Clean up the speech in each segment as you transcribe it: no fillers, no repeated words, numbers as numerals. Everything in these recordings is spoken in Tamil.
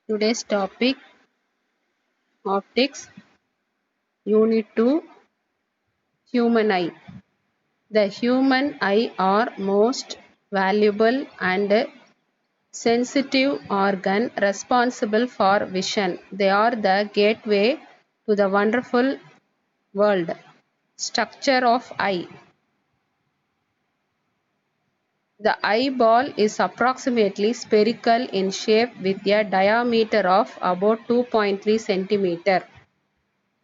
Today's topic optics, unit 2, human eye. The human eye are most valuable and sensitive organ responsible for vision. They are the gateway to the wonderful world. Structure of eye. The eyeball is approximately spherical in shape with a diameter of about 2.3 centimeter.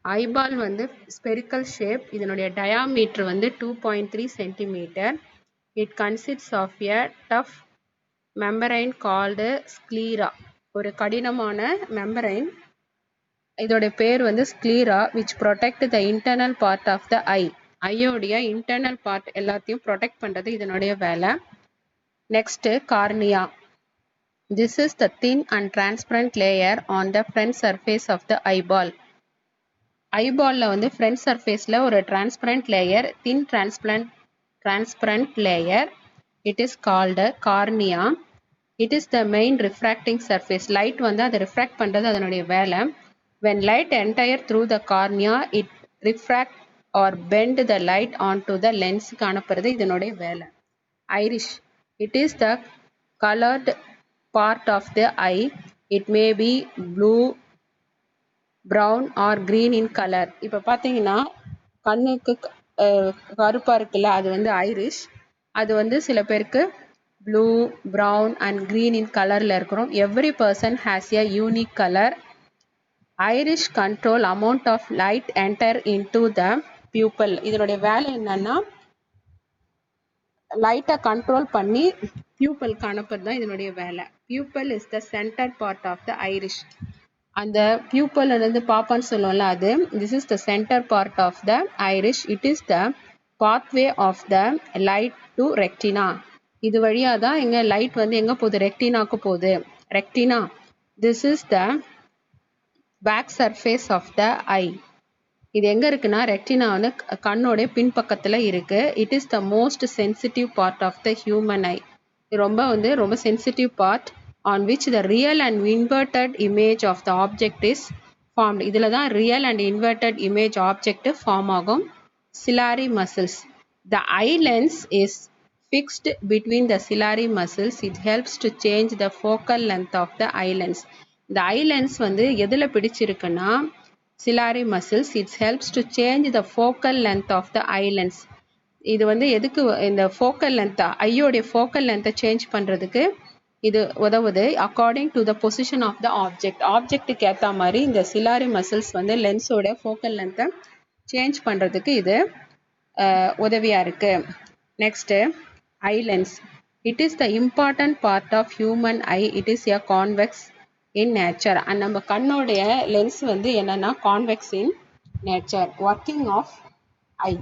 Eyeball வந்து ஸ்பெரிக்கல் ஷேப், இதனுடைய டயாமீட்டர் வந்து 2.3 centimetre. It consists of a tough membrane called sclera. ஒரு கடினமான மெம்பரைன், இதோட பேர் வந்து sclera, which protect the internal part of the eye. ஐயோடைய இன்டர்னல் பார்ட் எல்லாத்தையும் ப்ரொடெக்ட் பண்ணுறது இதனுடைய வேலை. Next cornea. This is the thin and transparent layer on the front surface of the eyeball. ஐபால்ல வந்து ஃப்ரண்ட் சர்ஃபேஸில் ஒரு transparent layer, thin transparent layer, it is called cornea. It is the main refracting surface. Light வந்து அதை ரிஃப்ராக்ட் பண்ணுறது அதனுடைய வேலை. When light entire through the cornea it refract or bend the light on to the லென்ஸுக்கு அனுப்புறது இதனுடைய வேலை. Iris. It is the coloured part of the eye. It may be blue, brown or green in colour. இப்போ பார்த்தீங்கன்னா கண்ணுக்கு கருப்பாக இருக்குல்ல, அது வந்து ஐரிஷ். அது வந்து சில பேருக்கு blue, brown and green in கலரில் இருக்கிறோம். Every person has a unique colour. Iris control amount of light enter into the pupil. இதனுடைய வேலை என்னன்னா லைட்டை கண்ட்ரோல் பண்ணி பியூப்பலுக்கு அனுப்புறது தான் இதனுடைய வேலை. Pupil is the centre part of the iris. அந்த பியூப்பல் வந்து பாப்பான்னு சொல்லுவோம்ல, அது this is the centre part of the iris. It is the pathway of the light to retina. இது வழியாக தான் எங்கே லைட் வந்து எங்கே போகுது, ரெக்டினாக்கு போகுது. Retina, this is the back surface of the eye. இது எங்கே இருக்குன்னா ரெக்டினா வந்து கண்ணோடைய பின்பக்கத்தில் இருக்குது. It is the most sensitive part of the human eye. ரொம்ப sensitive part on which the real and inverted image of the object is formed. இதில் தான் real and inverted image object form ஆகும். ciliary muscles. The eye lens is fixed between the ciliary muscles. It helps to change the focal length of the eye lens. இந்த eye lens வந்து எதில் பிடிச்சிருக்குன்னா ciliary muscles. It helps to change the focal length of the eye lens. இது வந்து எதுக்கு, இந்த ஃபோக்கல் லென்த்தை, ஐயோடைய ஃபோக்கல் லென்த்தை சேஞ்ச் பண்ணுறதுக்கு இது உதவுது. According to the position of the object. ஆப்ஜெக்ட்டுக்கு ஏற்ற மாதிரி இந்த சிலாரி மசில்ஸ் வந்து லென்ஸோட ஃபோக்கல் லென்த்தை சேஞ்ச் பண்ணுறதுக்கு இது உதவியாக இருக்குது. Next eye lens. It is the important part of human eye. It is a convex in nature. And நம்ம கண்ணோடைய லென்ஸ் வந்து என்னென்னா convex in nature. Working of eye.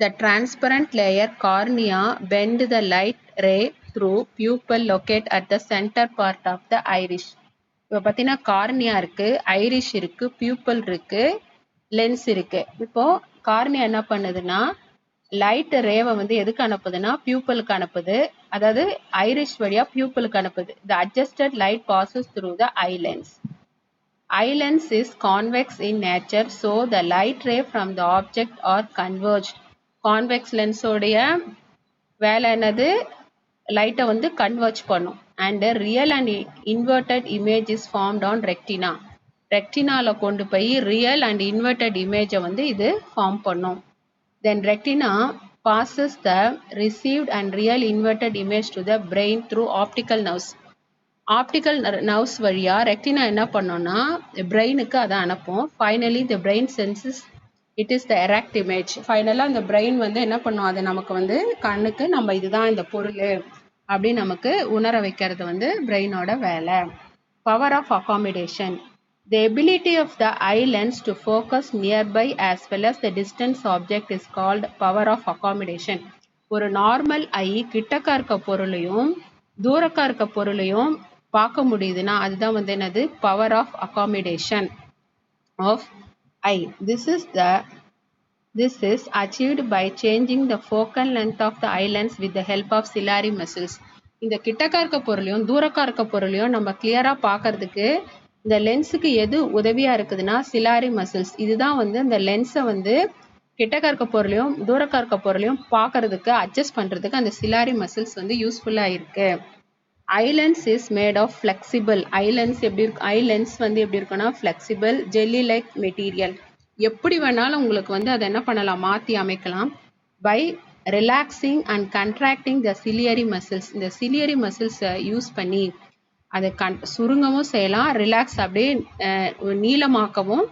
The transparent layer cornea bend the light ray through pupil locate at the center part of the iris. இப்போ பார்த்தீங்கன்னா கார்னியா இருக்குது, ஐரிஷ் இருக்குது, பியூப்பல் இருக்குது, லென்ஸ் இருக்குது. இப்போது கார்னியா என்ன பண்ணுதுன்னா லைட் ரேவை வந்து எதுக்கு அனுப்புதுன்னா பியூப்பலுக்கு அனுப்புது. அதாவது ஐரிஷ் வழியாக பியூப்பலுக்கு அனுப்புது. The adjusted light passes through the eye lens. Eye lens is convex in nature, so the light ray from the object are converged. Convex லென்ஸோடைய வேலை என்னது, லைட்டை வந்து கன்வெர்ஜ் பண்ணும். And real and inverted image is formed on retina. ரெக்டினாவில் கொண்டு போய் ரியல் அண்ட் இன்வெர்டட் இமேஜை வந்து இது ஃபார்ம் பண்ணும். தென் ரெக்டினா passes the received and real inverted image to the brain through optical nerves. Optical nerves வழியாக ரெக்டினா என்ன பண்ணோன்னா பிரெயினுக்கு அதை அனுப்பும். Finally the brain senses it is the erect image. ஃபைனலாக அந்த பிரெயின் வந்து என்ன பண்ணும், அது நமக்கு வந்து கண்ணுக்கு நம்ம இதுதான் இந்த பொருள் அப்படின்னு நமக்கு உணர வைக்கிறது வந்து பிரெயினோட வேலை. Power of accommodation. The ability of the eye lens to focus nearby as well as the distance object is called power of accommodation. ஒரு நார்மல் ஐ கிட்டக்கா இருக்க பொருளையும் தூரக்கா இருக்க பொருளையும் பார்க்க முடியுதுன்னா அதுதான் வந்து என்னது, power of accommodation of eye. This is achieved by changing the focal length of the eye lens with the help of ciliary muscles. இந்த கிட்டக்க இருக்க பொருளையும் தூரக்கா இருக்க பொருளையும் நம்ம கிளியரா பார்க்கறதுக்கு இந்த லென்ஸுக்கு எது உதவியா இருக்குதுன்னா சிலாரி மசில்ஸ். இதுதான் வந்து இந்த லென்ஸை வந்து கிட்டக்க இருக்க பொருளையும் தூரக்கா இருக்க பொருளையும் பார்க்கறதுக்கு அட்ஜஸ்ட் பண்றதுக்கு அந்த சிலாரி மசில்ஸ் வந்து யூஸ்ஃபுல்லா இருக்கு. Eye lens is made of flexible. Eye lens வந்து எப்படி இருக்குன்னா ஃப்ளெக்சிபிள் ஜெல்லி லைக் மெட்டீரியல். எப்படி வேணாலும் உங்களுக்கு வந்து அதை என்ன பண்ணலாம், மாற்றி அமைக்கலாம். By relaxing and contracting the ciliary muscles. இந்த சிலியரி மசில்ஸை யூஸ் பண்ணி அதை சுருங்கவும் செய்யலாம், ரிலாக்ஸ் அப்படியே நீளமாக்கவும்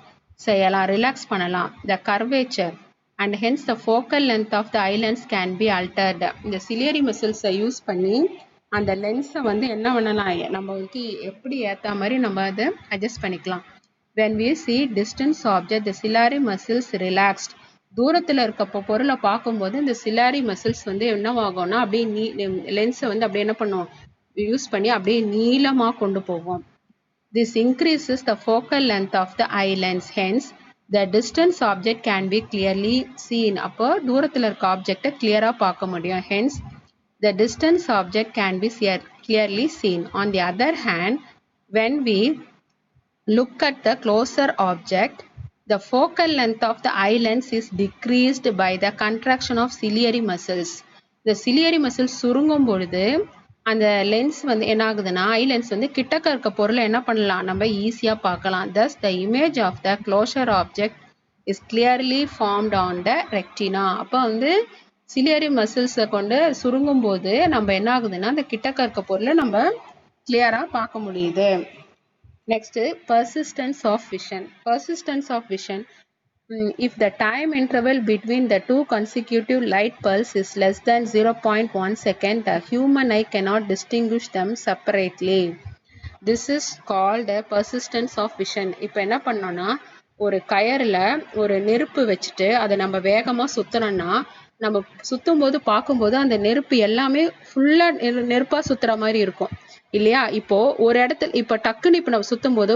செய்யலாம், ரிலாக்ஸ் பண்ணலாம். The curvature and hence the focal length of the eye lens can be altered. இந்த சிலியரி மசில்ஸை யூஸ் பண்ணி அந்த லென்ஸை வந்து என்ன பண்ணலாம், நம்ம வந்து எப்படி ஏற்ற மாதிரி நம்ம அதை அட்ஜஸ்ட் பண்ணிக்கலாம். when we see distance object the ciliary muscles relaxed. தூரத்தில் இருக்க பொருளை பார்க்கும்போது இந்த சிலாரி மசில்ஸ் வந்து என்னவாகும்னா அப்படியே லென்ஸை வந்து அப்படியே என்ன பண்ணும், யூஸ் பண்ணி அப்படியே நீளமாக கொண்டு போவோம். this increases the focal length of the eye lens, hence the distance object can be clearly seen. அப்போ தூரத்தில் இருக்க ஆப்ஜெக்டை கிளியராக பார்க்க முடியும். hence the distance object can be clearly seen. On the other hand, when we look at the closer object, the focal length of the eye lens is decreased by the contraction of ciliary muscles. The ciliary muscles சுருங்கும் பொழுது அந்த லென்ஸ் வந்து என்ன ஆகுதுன்னா ஐ லென்ஸ் வந்து கிட்டக்க இருக்க பொருளை என்ன பண்ணலாம், நம்ம ஈஸியாக பார்க்கலாம். thus the image of the closer object is clearly formed on the retina. அப்போ வந்து சிலியரி மசில்ஸை கொண்டு சுருங்கும் போது நம்ம என்ன ஆகுதுன்னா அந்த கிட்டக்க இருக்க பொருளை நம்ம கிளியராக பார்க்க முடியுது. Next, persistence of vision. Persistence of vision. If the time interval between the two consecutive light pulses is less than 0.1 second, the human eye cannot distinguish them separately. This is called a persistence of vision. இப்போ என்ன பண்ணோம்னா ஒரு கயரில் ஒரு நெருப்பு வச்சுட்டு அதை நம்ம வேகமாக சுற்றணும்னா நம்ம சுற்றும் போது பார்க்கும்போது அந்த நெருப்பு எல்லாமே ஃபுல்லாக நெருப்பாக சுற்றுற மாதிரி இருக்கும் இல்லையா. இப்போ ஒரு இடத்துல இப்போ டக்குன்னு இப்போ நம்ம சுற்றும் போது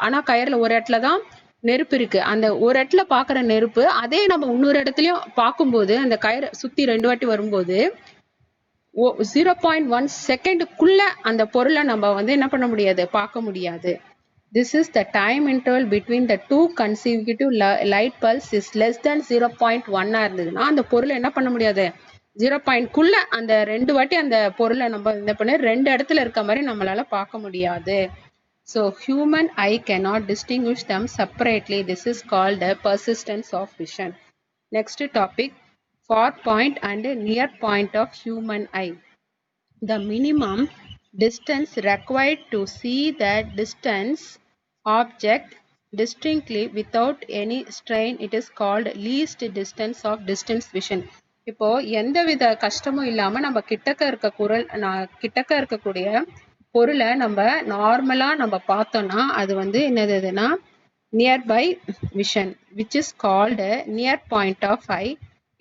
ஆனால் கயரில் ஒரு இடத்துல தான் நெருப்பு இருக்கு. அந்த ஒரு இடத்துல பார்க்குற நெருப்பு அதே நம்ம இன்னொரு இடத்துலையும் பார்க்கும்போது அந்த கயிறை சுற்றி 2 வாட்டி வரும்போது 0.1 செகண்டுக்குள்ள அந்த பொருளை நம்ம வந்து என்ன பண்ண முடியாது, பார்க்க முடியாது. This is the time interval between the two consecutive light pulses is less than 0.1 இருந்ததுன்னா அந்த பொருளை என்ன பண்ண முடியாது, 0.குள்ள அந்த 2 வாட்டி அந்த பொருளை நம்ம என்ன பண்ண 2 இடத்துல இருக்க மாதிரி நம்மளால பார்க்க முடியாது. So human eye cannot distinguish them separately. This is called the persistence of vision. Next topic, far point and near point of human eye. The minimum distance required to see the distance object distinctly without any strain, it is called least distance of distance vision. இப்போ எந்தவித கஷ்டமும் இல்லாம நம்ம கிட்டக்க இருக்கக்கூடிய பொருளை நம்ம நார்மலா நம்ம பார்த்தோம்னா அது வந்து என்னதுன்னா nearby vision, which is called near point of eye.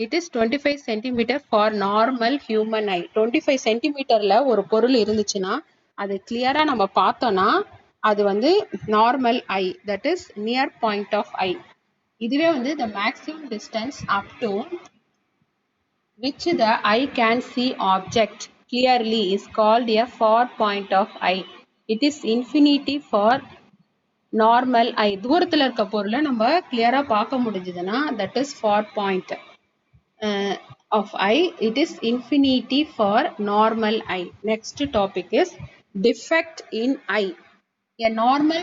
It is 25 centimeter for normal human eye. 25 சென்டிமீட்டர்ல ஒரு பொருள் இருந்துச்சுன்னா அது கிளியரா நம்ம பார்த்தோம்னா அது வந்து normal eye, that is near point of eye. இதுவே வந்து the maximum distance up to which the eye can see object clearly is called a far point of eye. It is infinity for normal eye. தூரத்தில் இருக்க பொருளை நம்ம கிளியரா பார்க்க முடிஞ்சதுன்னா that is far point of eye. It is infinity for normal eye. Next topic is defect in eye. A normal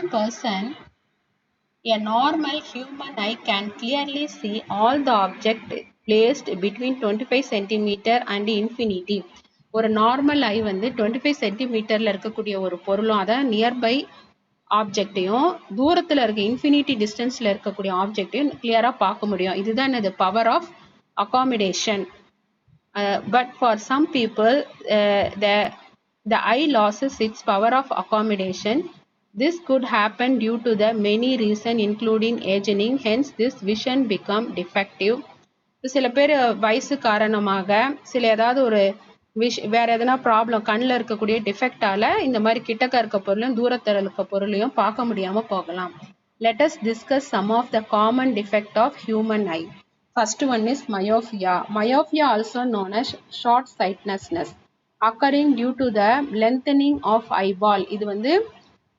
human eye can clearly see all the object placed between 25 centimeter and infinity. ஒரு நார்மல் ஐ வந்து 25 சென்டிமீட்டர்ல இருக்கக்கூடிய ஒரு பொருளும் அதான் நியர்பை ஆப்ஜெக்டையும் தூரத்தில் இருக்க இன்ஃபினிட்டி டிஸ்டன்ஸ்ல இருக்கக்கூடிய ஆப்ஜெக்டையும் கிளியரா பார்க்க முடியும். இதுதான் என்னது power of accommodation. But for some people the eye loses its power of accommodation. This could happen due to the many reasons including aging, hence this vision become defective. சில பேர் வயசு காரணமாக சில ஏதாவது ஒரு வேற எதனா ப்ராப்ளம் கண்ணில் இருக்கக்கூடிய டிஃபெக்டால இந்த மாதிரி கிட்டக்க இருக்க பொருளையும் தூரத்தில் இருக்க பொருளையும் பார்க்க முடியாம போகலாம். Let us discuss some of the common defect of human eye. First one is myopia. Myopia also known as short sightedness. occurring due to the lengthening of eyeball. இது வந்து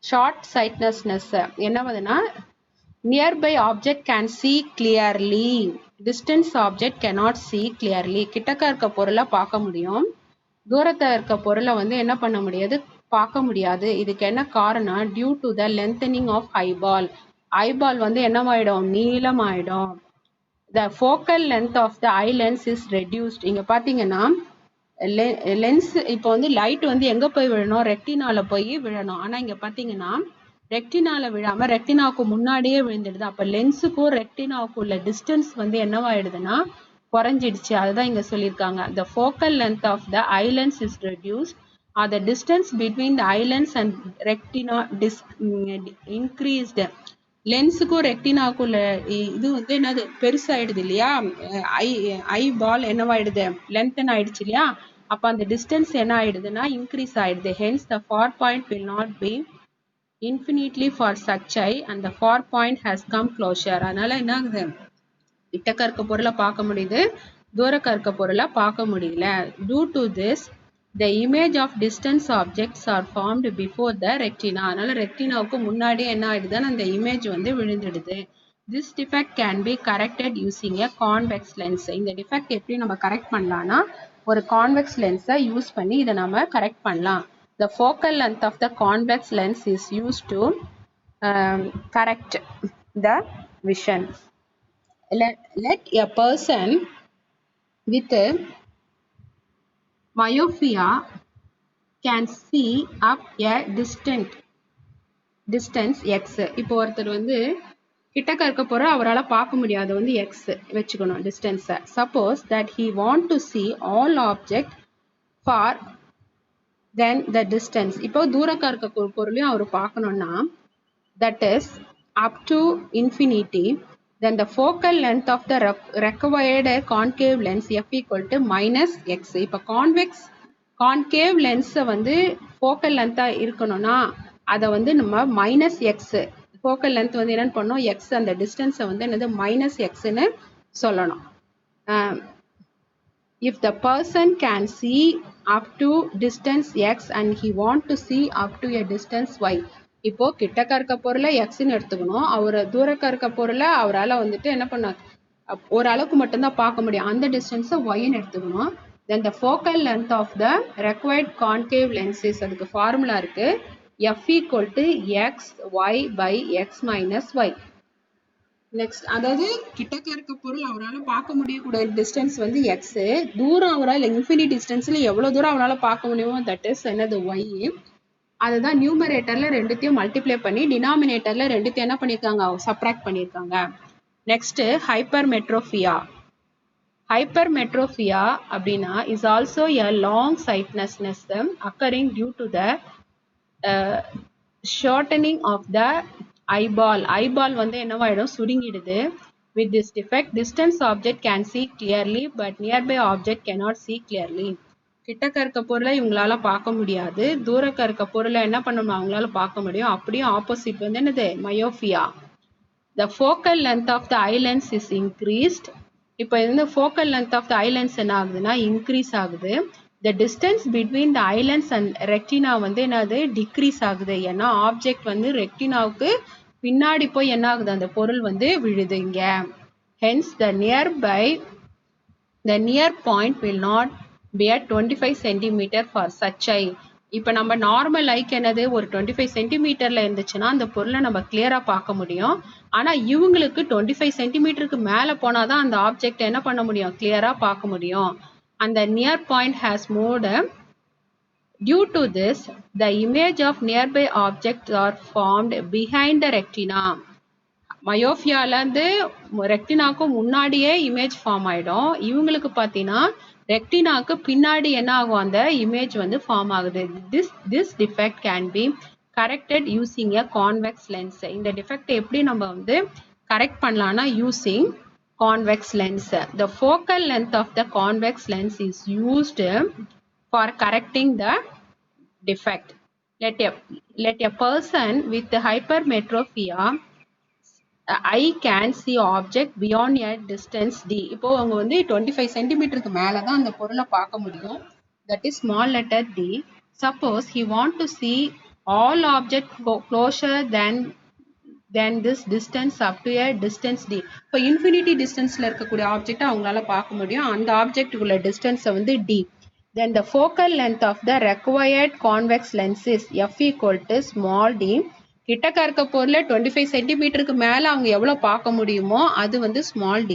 short sightedness. என்ன வந்துன்னா nearby object can see clearly, distance object cannot see clearly. கிட்டக்க இருக்க பொருளை பார்க்க முடியும், தூரத்தில் இருக்க பொருளை வந்து என்ன பண்ண முடியாது, பார்க்க முடியாது. இதுக்கு என்ன காரணம், due to the lengthening of eyeball. Eyeball வந்து என்னமாயிடும், நீளமாயிடும். the focal length of the eye lens is reduced. இங்க பாத்தீங்கன்னா லென்ஸ் இப்போ வந்து லைட் வந்து எங்க போய் விழணும், ரெக்டினால போய் விழணும். ஆனா இங்க பாத்தீங்கன்னா ரெக்டினால விழாம ரெக்டினாவுக்கு முன்னாடியே விழுந்துடுது. அப்ப லென்ஸுக்கும் ரெக்டினாவுக்கும் உள்ள டிஸ்டன்ஸ் வந்து என்னவாயிடுதுன்னா குறைஞ்சிடுச்சு. அதுதான் இங்க சொல்லியிருக்காங்க. the focal length of the eye lens is reduced or the distance between the eye lens and retina increased. லென்ஸுக்கும் ரெக்டினாவுக்கும் இது வந்து என்னது பெருசாயிடுது இல்லையா, ஐ பால் என்னவாயிடுது, லென்த்தன் ஆயிடுச்சு இல்லையா. அப்ப அந்த டிஸ்டன்ஸ் என்ன ஆயிடுதுன்னா இன்க்ரீஸ் ஆயிடுது. Hence the for point will not B infinitely for such I and the for point has come closure. அதனால என்ன ஆகுது, கிட்டக்க இருக்க பொருளை பார்க்க முடியுது, தூரக்க இருக்க பொருளை பார்க்க முடியல. Due to this the image of distance objects are formed before the retina. அதனால ரெக்டினாவுக்கு முன்னாடியே என்ன ஆயிடுதுன்னா அந்த இமேஜ் வந்து விழுந்துடுது. this defect can be corrected using a convex lens. இந்த டிஃபெக்ட் எப்படி நம்ம கரெக்ட் பண்ணலாம்னா ஒரு கான்வெக்ஸ் லென்ஸை யூஸ் பண்ணி இதை நம்ம கரெக்ட் பண்ணலாம். the focal length of the convex lens is used to correct the vision. let a person with myopia can see up a distance x. இப்போ ஒருத்தர் வந்து கிட்டக்க இருக்க போற அவரால் பார்க்க முடியாது வந்து x வச்சுக்கணும் டிஸ்டன்ஸை. Suppose that he want to see all object far then the distance. இப்போ தூரக்க இருக்க பொருளையும் அவர் பார்க்கணும்னா that is up to infinity, then the focal length of the required concave lens f equal to minus x. இப்போ கான்கேவ் லென்ஸை வந்து ஃபோக்கல் லென்த்தாக இருக்கணும்னா அதை வந்து நம்ம மைனஸ் எக்ஸ், ஃபோக்கல் லென்த் வந்து என்னென்னு பண்ணோம் எக்ஸ், அந்த டிஸ்டன்ஸை வந்து என்னது மைனஸ் எக்ஸ்ன்னு சொல்லணும். If the person can see up to distance x and he want to see up to a distance y. இப்போ கிட்டக்க இருக்க பொருளை எக்ஸ்ன்னு எடுத்துக்கணும், அவர் தூரக்க இருக்க பொருளை அவரால் வந்துட்டு என்ன பண்ண ஒரு அளவுக்கு மட்டும்தான் பார்க்க முடியும், அந்த டிஸ்டன்ஸை ஒய்ன்னு எடுத்துக்கணும். then the focal length of the required concave lens is, அதுக்கு ஃபார்முலா இருக்கு, f equal to x y by x minus y. Next, அதாவது கிட்டக்க இருக்க பொருள் அவரால் பார்க்க முடியக்கூடிய டிஸ்டன்ஸ் வந்து எக்ஸ், தூரம் அவரால் இன்ஃபினிட் டிஸ்டன்ஸ்ல எவ்வளவு தூரம் அவரால் பார்க்க முடியுமோ தட் இஸ் என்னது ஒய். அதுதான் நியூமரேட்டர்ல ரெண்டுத்தையும் மல்டிப்ளை பண்ணி டினாமினேட்டர்ல ரெண்டுத்தையும் என்ன பண்ணியிருக்காங்க, சப்ராக்ட் பண்ணியிருக்காங்க. Next hypermetropia. Hypermetropia அப்படின்னா is also a long sightedness occurring due to the shortening of the eyeball. eyeball வந்து என்னவாயிடும், சுருங்கிடுது. with this defect distance object can see clearly but nearby object cannot see clearly. கிட்டக்க இருக்க பொருளை இவங்களால பார்க்க முடியாது, தூரக்க இருக்க பொருளை என்ன பண்ணணும் அவங்களால பார்க்க முடியும். அப்படியே ஆப்போசிட் வந்து என்னது myopia. the focal length of the eye lens is increased. இப்போ இந்த focal length of the eye lens என்ன ஆகுதுன்னா இன்க்ரீஸ் ஆகுது. The distance between the eye lens and retina வந்து என்னது டிக்ரீஸ் ஆகுது. ஏன்னா ஆப்ஜெக்ட் வந்து ரெக்டினாவுக்கு பின்னாடி போய் என்ன ஆகுது, அந்த பொருள் வந்து விழுது இங்க. Hence the near point will not be at 25 centimetre for such eye. இப்போ நம்ம நார்மல் ஐக்கு என்னது ஒரு 25 சென்டிமீட்டர்ல இருந்துச்சுன்னா அந்த பொருளை நம்ம கிளியரா பார்க்க முடியும். ஆனா இவங்களுக்கு 25 சென்டிமீட்டருக்கு மேல போனாதான் அந்த ஆப்ஜெக்ட் என்ன பண்ண முடியும், கிளியரா பார்க்க முடியும். அந்த near point has moved. Due to this the image of nearby objects are formed behind the retina. மயோபியால இருந்து ரெக்டினாக்கும் முன்னாடியே இமேஜ் ஃபார்ம் ஆயிடும். இவங்களுக்கு பார்த்தீங்கன்னா ரெக்டினாக்கு பின்னாடி என்ன ஆகும், அந்த இமேஜ் வந்து ஃபார்ம் ஆகுது. This defect can be corrected using a convex lens. இந்த டிஃபெக்ட் எப்படி நம்ம வந்து கரெக்ட் பண்ணலாம்னா using convex lens. The focal length of the convex lens is used for correcting the defect. let a person with hypermetropia I can see object beyond a distance d. இப்போ அவங்க வந்து 25 சென்டிமீட்டருக்கு மேல தான் அந்த பொருளை பார்க்க முடியும். that is small letter d. Suppose he want to see all object closer than this distance up to a distance d. இப்போ infinity distanceல இருக்கக்கூடிய ஆப்ஜெக்ட் அவங்களால பார்க்க முடியும். அந்த ஆப்ஜெக்ட்டுக்குள்ள டிஸ்டன்ஸ் வந்து d. Then the focal length of the required convex lens is f equal to small d. கிட்டக்க இருக்க பொருளை 25 சென்டிமீட்டருக்கு மேல அவங்க எவ்வளவு பார்க்க முடியுமோ அது வந்து small d.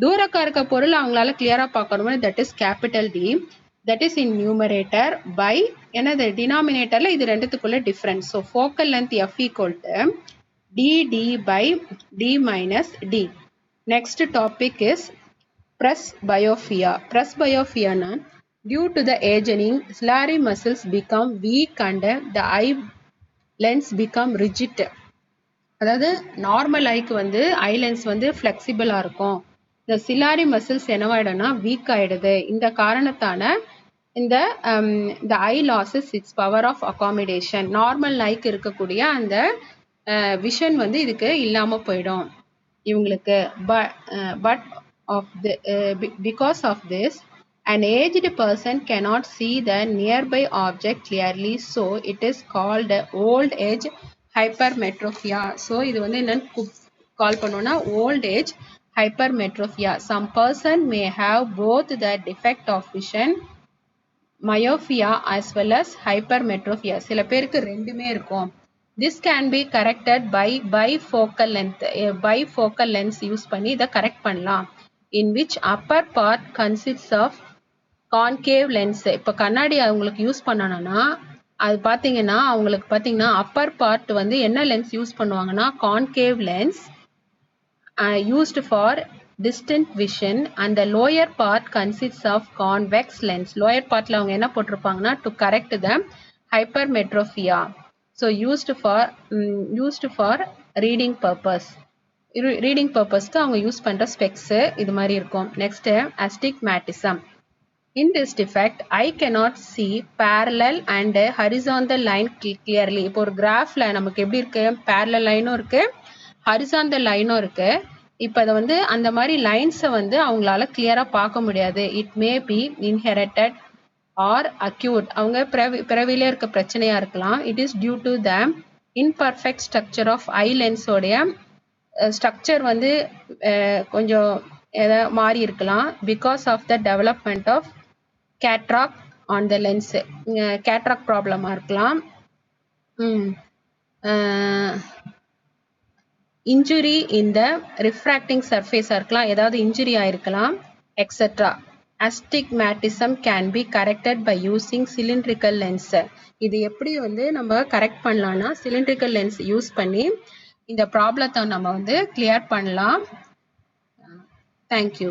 தூரக்க இருக்க பொருள் அவங்களால கிளியரா பார்க்கணும், that is capital D. That is in numerator by என்னது denominatorல இது ரெண்டுத்துக்குள்ள difference. So focal length f equal to dd by d minus d. Next topic is presbyopia. Presbyopia na due to the aging, ciliary muscles become weak and the eye lens become rigid. அதாவது நார்மல் ஐக்கு வந்து ஐ லென்ஸ் வந்து ஃப்ளெக்சிபிளா இருக்கும். இந்த சிலாரி மசில்ஸ் என்னவாயிடும்னா வீக் ஆயிடுது. இந்த காரணத்தான இந்த eye loses its power of accommodation. Normal ஐக்கு இருக்கக்கூடிய அந்த விஷன் வந்து இதுக்கு இல்லாம போயிடும் இவங்களுக்கு. But of because of this an aged person cannot see the nearby object clearly, so it is called old age hypermetropia. So இது வந்து என்னன்னு கால் பண்ணோம்னா old age hypermetropia. Some person may have both the defect of vision, myopia as well as hypermetropia. சில பேருக்கு ரெண்டுமே இருக்கும். This can be corrected by bifocal length. Bifocal lens use பண்ணி இதை கரெக்ட் பண்ணலாம். In which upper part consists of concave lens. இப்போ கண்ணாடி அவங்களுக்கு யூஸ் பண்ணணும்னா அது பார்த்தீங்கன்னா அவங்களுக்கு பார்த்தீங்கன்னா அப்பர் பார்ட் வந்து என்ன லென்ஸ் யூஸ் பண்ணுவாங்கன்னா concave lens used for distant vision, and the lower part consists of convex lens. Lower partல அவங்க என்ன போட்டிருப்பாங்கன்னா to correct the hypermetropia. So used for reading purpose. Reading purposeக்கு அவங்க யூஸ் பண்ற ஸ்பெக்ஸ் இது மாதிரி இருக்கும். Next astigmatism. In this defect, I cannot see parallel and horizontal line clearly. இப்போ ஒரு கிராஃப்ல நமக்கு எப்படி இருக்கு, parallel லைனும் இருக்கு, horizontal லைனும் இருக்கு. இப்போ அதை வந்து அந்த மாதிரி லைன்ஸை வந்து அவங்களால கிளியரா பார்க்க முடியாது. It may be inherited or acute. அவங்க பிறவிலே இருக்க பிரச்சனையா இருக்கலாம். It is due to the imperfect structure of eye லென்ஸோடைய ஸ்ட்ரக்சர் வந்து கொஞ்சம் மாறி இருக்கலாம். Because of the development of cataract on the lens. cataract ப்ராப்ளமாக இருக்கலாம். இன்ஜுரி இன் த ரிஃப்ராக்டிங் சர்ஃபேஸாக இருக்கலாம், ஏதாவது இன்ஜுரி ஆயிருக்கலாம், etcetera. astigmatism can be corrected by using cylindrical lens. இது எப்படி வந்து நம்ம கரெக்ட் பண்ணலாம்னா cylindrical lens யூஸ் பண்ணி இந்த ப்ராப்ளத்தை நம்ம வந்து கிளியர் பண்ணலாம். தேங்க்யூ.